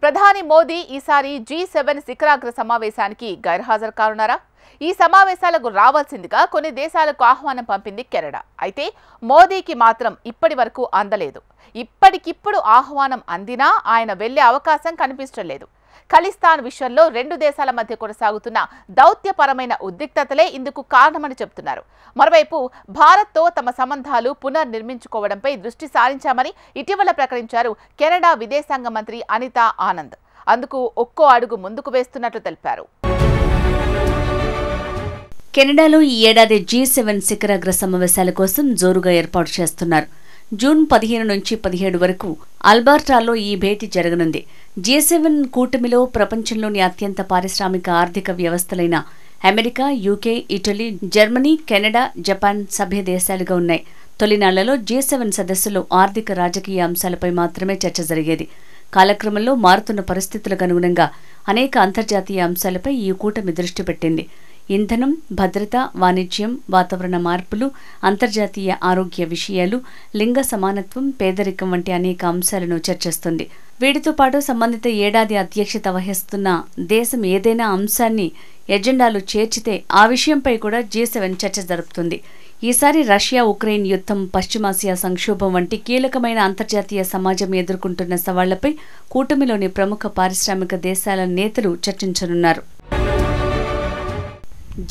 ప్రధాని మోదీ ఈసారి G7 శిఖరాగ్ర సమావేశానికి గైర్హాజరు కానున్నారా? ఈ సమావేశాలకు రావాల్సిందిగా కొన్ని దేశాలకు ఆహ్వానం పంపింది కెనడా. అయితే మోదీకి మాత్రం ఇప్పటివరకు అందలేదు. ఇప్పటికిప్పుడు ఆహ్వానం అందినా ఆయన వెళ్లే అవకాశం కనిపించలేదు. ఖలిస్తాన్ విషయంలో రెండు దేశాల మధ్య కొనసాగుతున్న దౌత్యపరమైన ఉద్రిక్తతలే ఇందుకు కారణమని చెబుతున్నారు. మరోవైపు భారత్తో తమ సంబంధాలు పునర్నిర్మించుకోవడంపై దృష్టి సారించామని ఇటీవల ప్రకటించారు కెనడా విదేశాంగ మంత్రి అనితా ఆనంద్. అందుకు ఒక్కో అడుగు ముందుకు వేస్తున్నట్లు తెలిపారు. కెనడాలో ఈ ఏడాది G7 శిఖరాగ్ర సమావేశాల కోసం జోరుగా ఏర్పాటు చేస్తున్నారు. జూన్ 15 నుంచి 17 వరకు అల్బర్టాలో ఈ భేటీ జరగనుంది. G7 కూటమిలో ప్రపంచంలోని అత్యంత పారిశ్రామిక ఆర్థిక వ్యవస్థలైన America, UK, Italy, Germany, Canada, Japan సభ్య దేశాలుగా ఉన్నాయి. తొలినాళ్లలో G7 సదస్సులో ఆర్థిక రాజకీయ అంశాలపై మాత్రమే చర్చ జరిగేది. కాలక్రమంలో మారుతున్న పరిస్థితులకు అనుగుణంగా అనేక అంతర్జాతీయ అంశాలపై ఈ కూటమి దృష్టి పెట్టింది. ఇంధనం, భద్రత, వాణిజ్యం, వాతావరణ మార్పులు, అంతర్జాతీయ ఆరోగ్య విషయాలు, లింగ సమానత్వం, పేదరికం వంటి అనేక అంశాలను చర్చిస్తుంది. వీటితో పాటు సంబంధిత ఏడాది అధ్యక్షత వహిస్తున్న దేశం ఏదైనా అంశాన్ని ఎజెండాలో చేర్చితే ఆ విషయంపై కూడా G7 చర్చ జరుపుతుంది. ఈసారి రష్యా ఉక్రెయిన్ యుద్ధం, పశ్చిమాసియా సంక్షోభం వంటి కీలకమైన అంతర్జాతీయ సమాజం ఎదుర్కొంటున్న సవాళ్లపై కూటమిలోని ప్రముఖ పారిశ్రామిక దేశాల నేతలు చర్చించనున్నారు.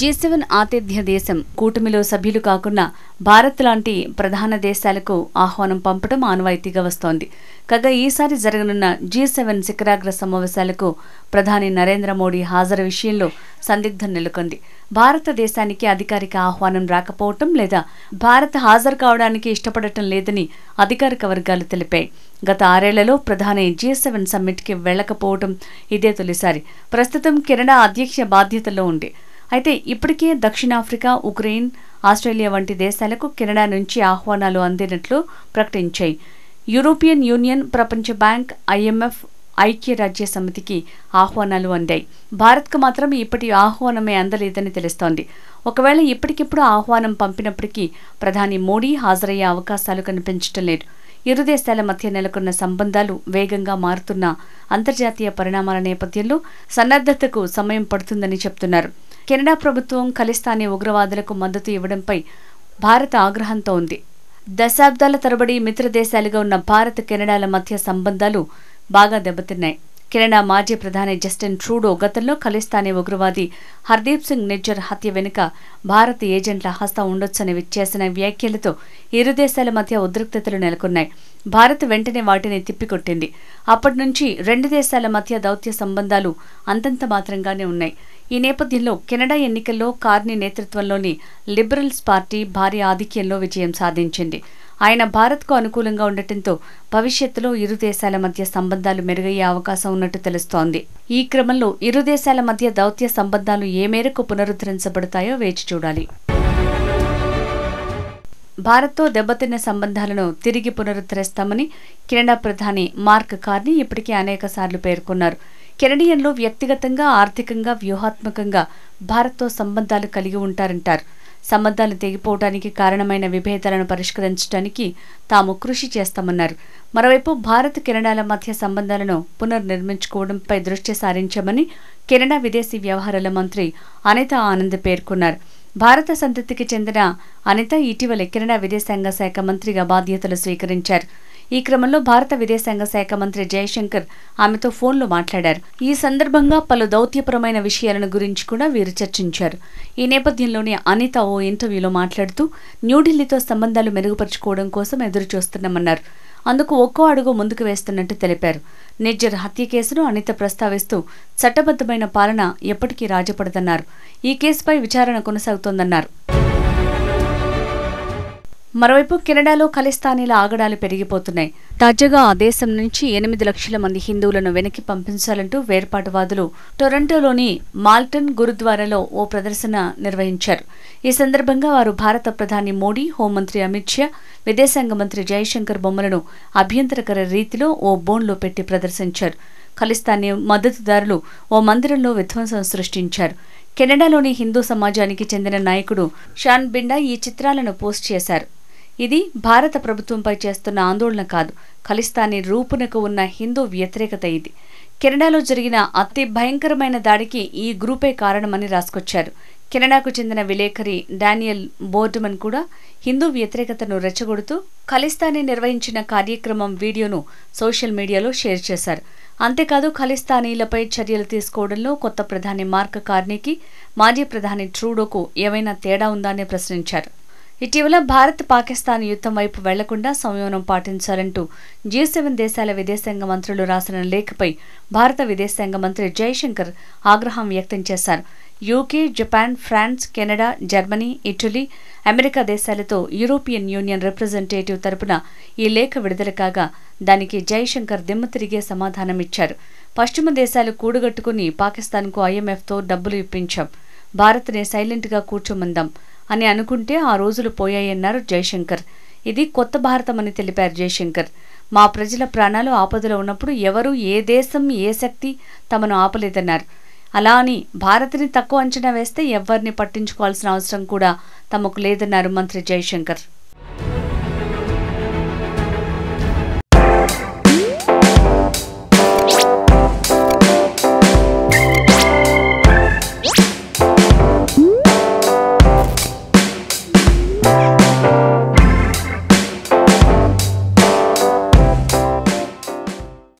G7 ఆతిథ్య దేశం కూటమిలో సభ్యులు కాకుండా భారత్ లాంటి ప్రధాన దేశాలకు ఆహ్వానం పంపడం ఆనవాయితీగా వస్తోంది. కాగా ఈసారి జరగనున్న G7 శిఖరాగ్ర సమావేశాలకు ప్రధాని నరేంద్ర మోడీ హాజరు విషయంలో సందిగ్ధం నెలకొంది. భారతదేశానికి అధికారిక ఆహ్వానం రాకపోవటం లేదా భారత్ హాజరు కావడానికి ఇష్టపడటం లేదని అధికారిక వర్గాలు తెలిపాయి. గత 6 ఏళ్లలో ప్రధాని G7 సమ్మిట్కి వెళ్లకపోవడం ఇదే తొలిసారి. ప్రస్తుతం కెనడా అధ్యక్ష బాధ్యతల్లో ఉంది. అయితే ఇప్పటికే దక్షిణాఫ్రికా, ఉక్రెయిన్, ఆస్ట్రేలియా వంటి దేశాలకు కెనడా నుంచి ఆహ్వానాలు అందినట్లు ప్రకటించాయి. యూరోపియన్ యూనియన్, ప్రపంచ బ్యాంక్, IMF, ఐక్యరాజ్య సమితికి ఆహ్వానాలు అందాయి. భారత్కు మాత్రం ఇప్పటి ఆహ్వానమే అందలేదని తెలుస్తోంది. ఒకవేళ ఇప్పటికిప్పుడు ఆహ్వానం పంపినప్పటికీ ప్రధాని మోడీ హాజరయ్యే అవకాశాలు కనిపించటం లేదు. ఇరు దేశాల మధ్య నెలకొన్న సంబంధాలు వేగంగా మారుతున్న అంతర్జాతీయ పరిణామాల నేపథ్యంలో సన్నద్ధతకు సమయం పడుతుందని చెబుతున్నారు. కెనడా ప్రభుత్వం ఖలిస్తానీ ఉగ్రవాదులకు మద్దతు ఇవ్వడంపై భారత్ ఆగ్రహంతో ఉంది. దశాబ్దాల తరబడి మిత్ర దేశాలుగా ఉన్న భారత్, కెనడాల మధ్య సంబంధాలు బాగా దెబ్బతిన్నాయి. కెనడా మాజీ ప్రధాని జస్టిన్ ట్రూడో గతంలో ఖలిస్తానీ ఉగ్రవాది హర్దీప్ సింగ్ నిజ్జర్ హత్య వెనుక భారత ఏజెంట్ల హస్తం ఉండొచ్చని చేసిన వ్యాఖ్యలతో ఇరు దేశాల మధ్య ఉద్రిక్తతలు నెలకొన్నాయి. భారత్ వెంటనే వాటిని తిప్పికొట్టింది. అప్పటి నుంచి రెండు దేశాల మధ్య దౌత్య సంబంధాలు అంతంత మాత్రంగానే ఉన్నాయి. ఈ నేపథ్యంలో కెనడా ఎన్నికల్లో కార్నీ నేతృత్వంలోని లిబరల్స్ పార్టీ భారీ ఆధిక్యంలో విజయం సాధించింది. ఆయన భారత్కు అనుకూలంగా ఉండటంతో భవిష్యత్తులో ఇరు దేశాల మధ్య సంబంధాలు మెరుగయ్యే అవకాశం ఉన్నట్టు తెలుస్తోంది. ఈ క్రమంలో ఇరు దేశాల మధ్య దౌత్య సంబంధాలు ఏ మేరకు పునరుద్ధరించబడతాయో వేచి చూడాలి. భారత్తో దెబ్బతిన్న సంబంధాలను తిరిగి పునరుద్ధరిస్తామని కెనడా ప్రధాని మార్క్ కార్నీ ఇప్పటికే అనేకసార్లు పేర్కొన్నారు. కెనడియన్లు వ్యక్తిగతంగా, ఆర్థికంగా, వ్యూహాత్మకంగా భారత్తో సంబంధాలు కలిగి ఉంటారంటారు. సంబంధాలు తెగిపోవడానికి కారణమైన విభేదాలను పరిష్కరించడానికి తాము కృషి చేస్తామన్నారు. మరోవైపు భారత్, కెనడాల మధ్య సంబంధాలను పునర్నిర్మించుకోవడంపై దృష్టి సారించామని కెనడా విదేశీ వ్యవహారాల మంత్రి అనితా ఆనంద్ పేర్కొన్నారు. భారత సంతతికి చెందిన అనిత ఇటీవలే కెనడా విదేశాంగ శాఖ మంత్రిగా బాధ్యతలు స్వీకరించారు. ఈ క్రమంలో భారత విదేశాంగ శాఖ మంత్రి జయశంకర్ ఆమెతో ఫోన్లో మాట్లాడారు. ఈ సందర్భంగా పలు దౌత్యపరమైన విషయాలను గురించి కూడా వీరు చర్చించారు. ఈ నేపథ్యంలోనే అనిత ఓ ఇంటర్వ్యూలో మాట్లాడుతూ న్యూఢిల్లీతో సంబంధాలు మెరుగుపరుచుకోవడం కోసం ఎదురు చూస్తున్నామన్నారు. అందుకు ఒక్కో అడుగు ముందుకు వేస్తున్నట్టు తెలిపారు. నిజ్జర్ హత్య కేసును అనిత ప్రస్తావిస్తూ చట్టబద్ధమైన పాలన ఎప్పటికీ రాజపడదన్నారు. ఈ కేసుపై విచారణ కొనసాగుతోందన్నారు. మరోవైపు కెనడాలో ఖలిస్తానీల ఆగడాలు పెరిగిపోతున్నాయి. తాజాగా ఆ దేశం నుంచి 8 లక్షల మంది హిందువులను వెనక్కి పంపించాలంటూ వేర్పాటువాదులు టొరంటోలోని మాల్టన్ గురుద్వారాలో ఓ ప్రదర్శన నిర్వహించారు. ఈ సందర్భంగా వారు భారత ప్రధాని మోడీ, హోంమంత్రి అమిత్ షా, విదేశాంగ మంత్రి జయశంకర్ బొమ్మలను అభ్యంతరకర రీతిలో ఓ బోన్లో పెట్టి ప్రదర్శించారు. ఖలిస్తానీ మద్దతుదారులు ఓ మందిరంలో విధ్వంసం సృష్టించారు. కెనడాలోని హిందూ సమాజానికి చెందిన నాయకుడు షాన్ బిండా ఈ చిత్రాలను పోస్ట్ చేశారు. ఇది భారత ప్రభుత్వంపై చేస్తున్న ఆందోళన కాదు, ఖలిస్తానీ రూపునకు ఉన్న హిందూ వ్యతిరేకత ఇది. కెనడాలో జరిగిన అతి భయంకరమైన దాడికి ఈ గ్రూపే కారణమని రాసుకొచ్చారు. కెనడాకు చెందిన విలేకరి డానియల్ బోర్డ్మన్ కూడా హిందూ వ్యతిరేకతను రెచ్చగొడుతూ ఖలిస్తానీ నిర్వహించిన కార్యక్రమం వీడియోను సోషల్ మీడియాలో షేర్ చేశారు. అంతేకాదు ఖలిస్తానీలపై చర్యలు తీసుకోవడంలో కొత్త ప్రధాని మార్క్ కార్నీకి మాజీ ప్రధాని ట్రూడోకు ఏమైనా తేడా ఉందా అని ప్రశ్నించారు. ఇటీవల భారత్ పాకిస్తాన్ యుద్ధం వైపు వెళ్లకుండా సంయమనం పాటించాలంటూ G7 దేశాల విదేశాంగ మంత్రులు రాసిన లేఖపై భారత విదేశాంగ మంత్రి జైశంకర్ ఆగ్రహం వ్యక్తం చేశారు. UK, Japan, France, Canada, Germany, Italy, America దేశాలతో యూరోపియన్ యూనియన్ రిప్రజెంటేటివ్ తరపున ఈ లేఖ విడుదల కాగా దానికి జైశంకర్ దిమ్మ తిరిగే సమాధానమిచ్చారు. పశ్చిమ దేశాలు కూడుగట్టుకుని పాకిస్తాన్కు IMFతో డబ్బులు ఇప్పించాం, భారత్నే సైలెంట్గా కూర్చోమందాం అని అనుకుంటే ఆ రోజులు పోయాయన్నారు జైశంకర్. ఇది కొత్త భారతమని తెలిపారు జైశంకర్. మా ప్రజల ప్రాణాలు ఆపదలో ఉన్నప్పుడు ఎవరు, ఏ దేశం, ఏ శక్తి తమను ఆపలేదన్నారు. అలా అని భారత్ని తక్కువ అంచనా వేస్తే ఎవ్వరిని పట్టించుకోవాల్సిన అవసరం కూడా తమకు లేదన్నారు మంత్రి జైశంకర్.